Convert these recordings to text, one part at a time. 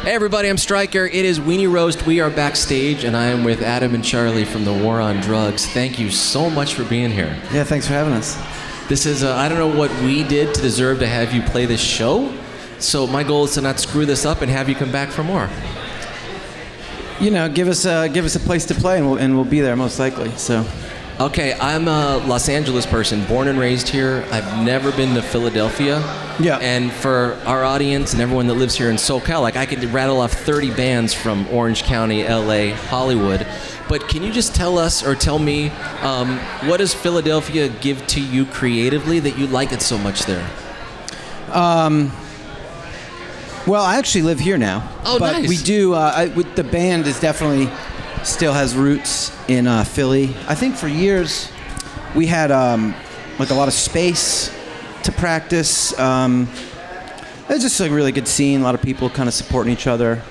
Hey everybody, I'm Stryker. It is Weenie Roast. We are backstage, and I am with Adam and Charlie from the War on Drugs. Thank you so much for being here. Yeah, thanks for having us. This is, I don't know what we did to deserve to have you play this show, so my goal is to not screw this up and have you come back for more. You know, give us a place to play, and we'll be there most likely. So. Okay, I'm a Los Angeles person, born and raised here. I've never been to Philadelphia. Yeah. And for our audience and everyone that lives here in SoCal, like I could rattle off 30 bands from Orange County, LA, Hollywood. But can you just tell us or tell me, what does Philadelphia give to you creatively that you like it so much there? Well, I actually live here now. Oh, but nice. We do. With the band is definitely still has roots in Philly. I think for years we had like a lot of space to practice. It was just a really good scene. A lot of people kind of supporting each other.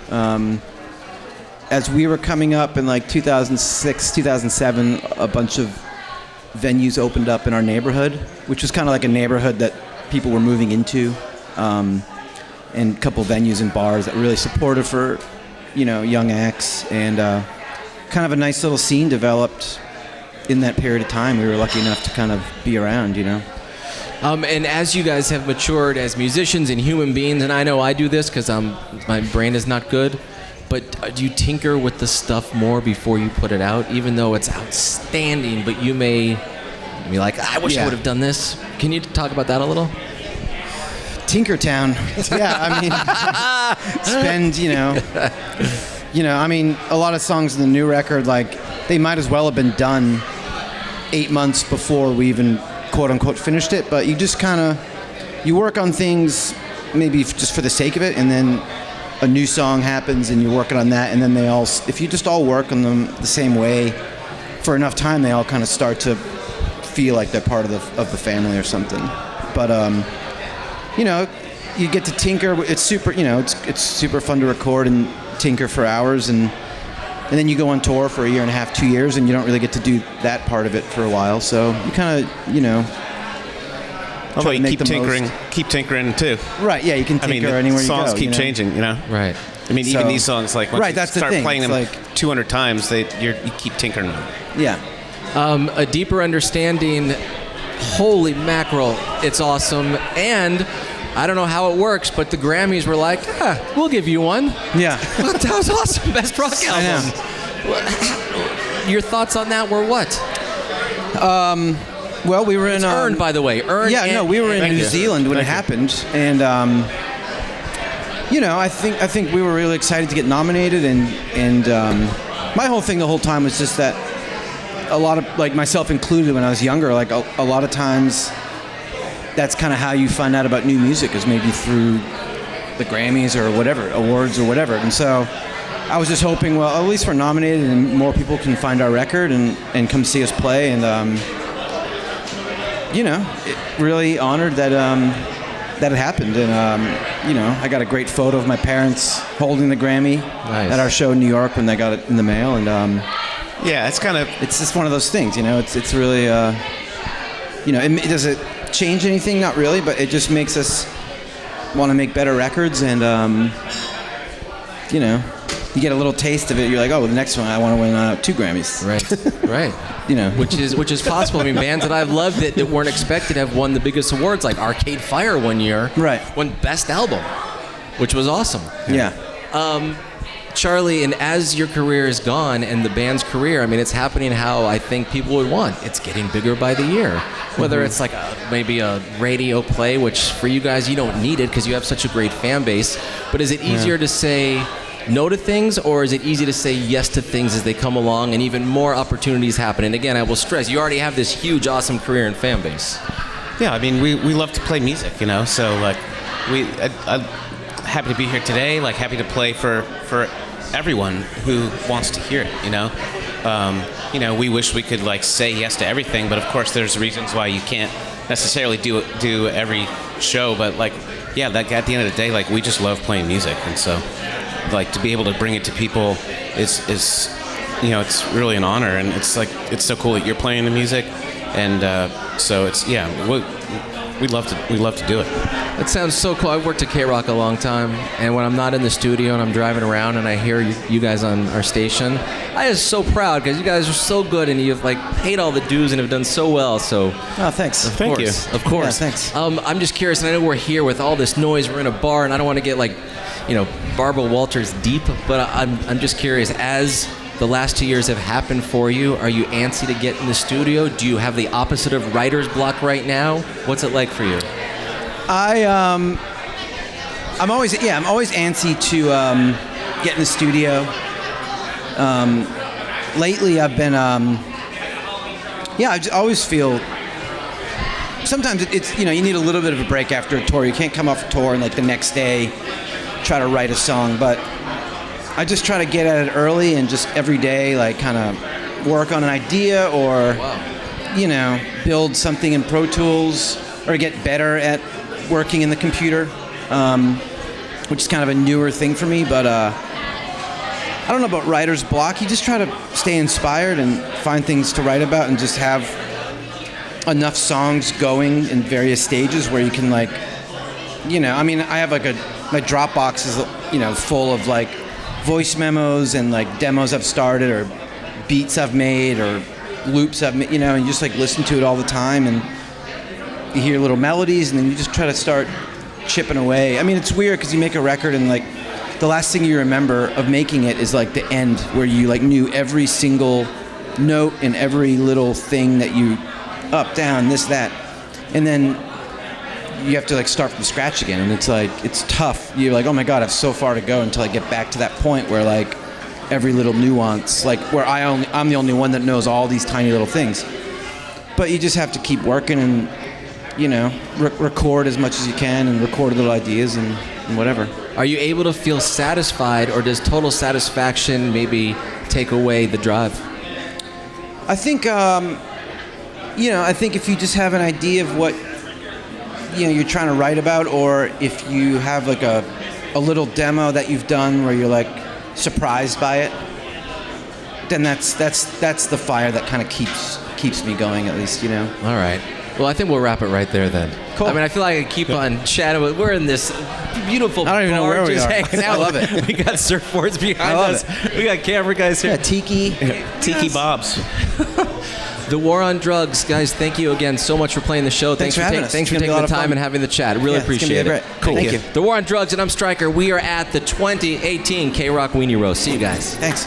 As we were coming up in like 2006, 2007, a bunch of venues opened up in our neighborhood, which was kind of like a neighborhood that people were moving into, and a couple venues and bars that were really supportive for, you know, young acts, and kind of a nice little scene developed in that period of time. We were lucky enough to kind of be around, you know. And as you guys have matured as musicians and human beings, and I know I do this because my brain is not good, but do you tinker with the stuff more before you put it out, even though it's outstanding, but you may be like, I wish I would have done this. Can you talk about that a little? Tinkertown. Yeah, I mean, I mean, a lot of songs in the new record, like, they might as well have been done 8 months before we even quote-unquote finished it, but you just kind of, you work on things maybe just for the sake of it, and then a new song happens and you're working on that, and then they all, if you just all work on them the same way for enough time, they all kind of start to feel like they're part of the family or something. But you know, you get to tinker. It's super, you know, it's super fun to record and tinker for hours, and then you go on tour for a year and a half, 2 years, and you don't really get to do that part of it for a while. So you kind of, you know. Oh, but you keep tinkering too. Right, yeah, you can tinker anywhere you go. Songs keep changing, you know. Right. I mean, even these songs, like once you that's start the thing. playing them like 200 times, you keep tinkering them. Yeah. A deeper understanding. Holy mackerel, it's awesome. And I don't know how it works, but the Grammys were like, we'll give you one. Yeah. That was awesome. Best rock album. I know. Your thoughts on that were what? Well, we were in earned, by the way. Earned. Yeah, no, we were in New Zealand when it happened, and you know, I think we were really excited to get nominated, and my whole thing the whole time was just that a lot of, like myself included, when I was younger, like a lot of times that's kind of how you find out about new music, is maybe through the Grammys or whatever, awards or whatever. And so I was just hoping, well, at least we're nominated and more people can find our record and come see us play, and you know, really honored that that it happened. And you know, I got a great photo of my parents holding the Grammy at our show in New York when they got it in the mail. And yeah, it's just one of those things, you know. It's really you know, does it change anything? Not really, but it just makes us want to make better records. And you know, you get a little taste of it. You're like, oh, well, the next one I want to win 2 Grammys. Right. You know, which is possible. I mean, bands that I've loved that weren't expected have won the biggest awards, like Arcade Fire one year. Right. Won Best Album, which was awesome. Yeah. Charlie, and as your career is gone and the band's career, I mean, it's happening how I think people would want. It's getting bigger by the year. Whether it's like maybe a radio play, which for you guys, you don't need it because you have such a great fan base. But is it easier to say no to things, or is it easy to say yes to things as they come along and even more opportunities happen? And again, I will stress, you already have this huge, awesome career and fan base. Yeah, I mean, we love to play music, you know. So like, I'm happy to be here today. Like, happy to play for everyone who wants to hear it, you know. You know, we wish we could like say yes to everything, but of course there's reasons why you can't necessarily do every show. But like, yeah, like at the end of the day, like we just love playing music, and so like to be able to bring it to people is you know, it's really an honor, and it's like, it's so cool that you're playing the music, and so it's, yeah, we'd love to do it. That sounds so cool. I've worked at KROQ a long time, and when I'm not in the studio and I'm driving around and I hear you guys on our station, I am so proud because you guys are so good and you've like paid all the dues and have done so well. So, Thanks. of course. Yeah, thanks. I'm just curious, and I know we're here with all this noise. We're in a bar, and I don't want to get like, Barbara Walters deep, but I'm just curious, as the last 2 years have happened for you, are you antsy to get in the studio? Do you have the opposite of writer's block right now? What's it like for you? I'm always antsy to get in the studio. Lately I've been I always feel sometimes it's you need a little bit of a break after a tour. You can't come off a tour and like the next day try to write a song, but I just try to get at it early and just every day like kind of work on an idea or build something in Pro Tools or get better at working in the computer, which is kind of a newer thing for me, but I don't know about writer's block. You just try to stay inspired and find things to write about and just have enough songs going in various stages where you can I have like my Dropbox is full of like voice memos and like demos I've started or beats I've made or loops I've made, and you just like listen to it all the time and you hear little melodies and then you just try to start chipping away. I mean, it's weird because you make a record and like the last thing you remember of making it is like the end where you like knew every single note and every little thing that you up, down, this, that. And then you have to like start from scratch again and it's like, it's tough. You're like, oh my God, I have so far to go until I get back to that point where like every little nuance, like where I'm the only one that knows all these tiny little things. But you just have to keep working and record as much as you can and record little ideas and whatever. Are you able to feel satisfied, or does total satisfaction maybe take away the drive? I think, I think if you just have an idea of what, you're trying to write about, or if you have like a little demo that you've done where you're like surprised by it, then that's the fire that kind of keeps me going, at least, All right. Well, I think we'll wrap it right there then. Cool. I mean, I feel like I could keep on chatting, but we're in this beautiful bar. I don't even know where we are. Hanging out. I love it. We got surfboards behind us. We got camera guys here. Yeah, Tiki Bobs. The War on Drugs, guys. Thank you again so much for playing the show. Thanks for having us. Thanks for It's gonna taking be the a lot of time fun. and having the chat. Really appreciate it. Cool. Thank you. The War on Drugs, and I'm Stryker. We are at the 2018 KROQ Weenie Roast. See you guys. Thanks.